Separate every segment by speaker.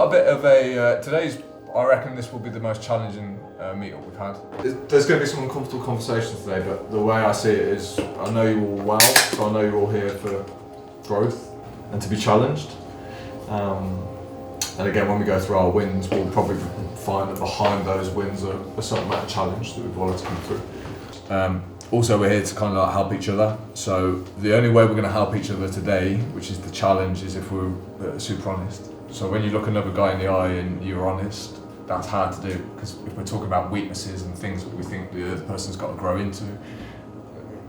Speaker 1: got a bit of a, I reckon this will be the most challenging meetup we've had. There's going to be some uncomfortable conversations today, but the way I see it is, I know you all well, so I know you're all here for growth and to be challenged. And again, when we go through our wins, we'll probably find that behind those wins are a certain amount of challenge that we've wanted to come through. Also, we're here to kind of like help each other. So the only way we're going to help each other today, which is the challenge, is if we're super honest. So when you look another guy in the eye and you're honest, that's hard to do, because if we're talking about weaknesses and things that we think the other person's got to grow into,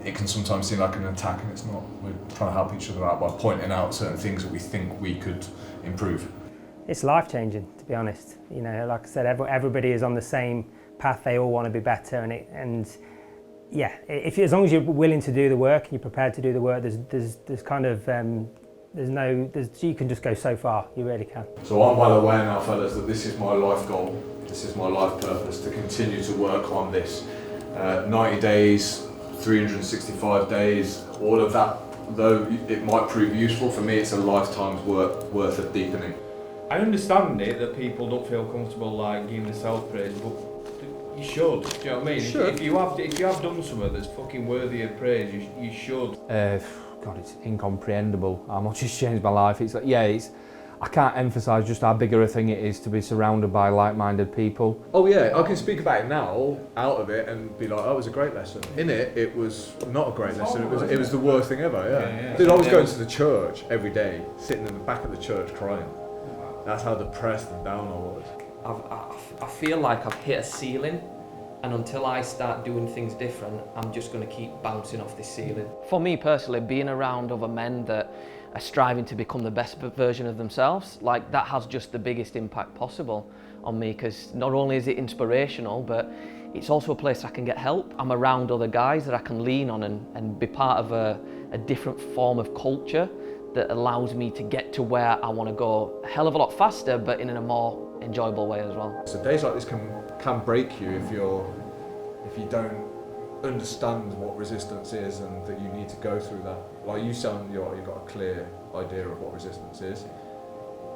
Speaker 1: it can sometimes seem like an attack, and it's not. We're trying to help each other out by pointing out certain things that we think we could improve.
Speaker 2: It's life-changing, to be honest. You know, like I said, everybody is on the same path. They all want to be better, and yeah, as long as you're willing to do the work and you're prepared to do the work, there's kind of you can just go so far. You really can.
Speaker 1: So I'm well aware now, fellas, that this is my life goal. This is my life purpose, to continue to work on this. 90 days, 365 days, all of that. Though it might prove useful for me, it's a lifetime's worth of deepening.
Speaker 3: I understand it that people don't feel comfortable like giving the self-praise, but you should. Do you know what I mean? If you have done something that's fucking worthy of praise, you should.
Speaker 4: God, it's incomprehensible how much it's changed my life. It's like, I can't emphasise just how bigger a thing it is to be surrounded by like-minded people.
Speaker 1: Oh yeah, I can speak about it now, out of it, and be like, oh, it was a great lesson. In it, it was not a great lesson. It was the worst thing ever. Yeah. Dude, I was going to the church every day, sitting in the back of the church crying. That's how depressed and down I was.
Speaker 5: I feel like I've hit a ceiling, and until I start doing things different, I'm just going to keep bouncing off this ceiling. For me personally, being around other men that are striving to become the best version of themselves, like that has just the biggest impact possible on me, because not only is it inspirational, but it's also a place I can get help. I'm around other guys that I can lean on and be part of a different form of culture that allows me to get to where I want to go a hell of a lot faster, but in a more enjoyable way as well.
Speaker 1: So days like this can break you if you don't understand what resistance is, and that you need to go through that. Like you've got a clear idea of what resistance is,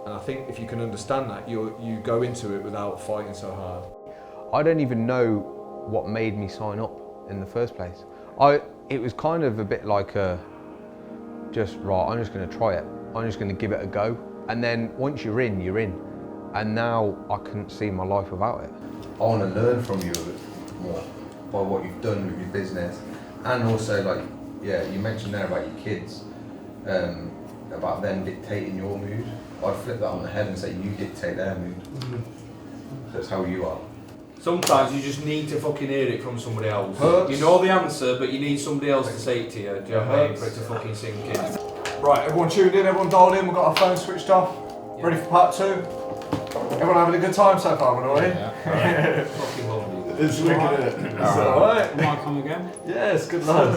Speaker 1: and I think if you can understand that, you go into it without fighting so hard.
Speaker 6: I don't even know what made me sign up in the first place. It was kind of a bit like I'm just going to try it. I'm just going to give it a go. And then once you're in, you're in. And now I couldn't see my life without it.
Speaker 7: I want to learn from you a bit more by what you've done with your business. And also, you mentioned there about your kids, about them dictating your mood. I'd flip that on the head and say you dictate their mood. That's how you are.
Speaker 3: Sometimes you just need to fucking hear it from somebody else. Hurts. You know the answer, but you need somebody else to say it to you. Do you know what I mean? For it to fucking sink in. Right, everyone tuned in, everyone dialed in, we've got our phones switched off. Yeah. Ready for part 2? Everyone having a good time so far, by the way? Yeah. Fucking lovely.
Speaker 1: It's wicked, isn't it? Alright.
Speaker 3: Might come again?
Speaker 1: Yes, good lad.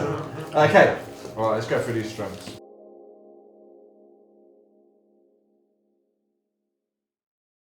Speaker 1: Okay, alright, let's go through these strengths.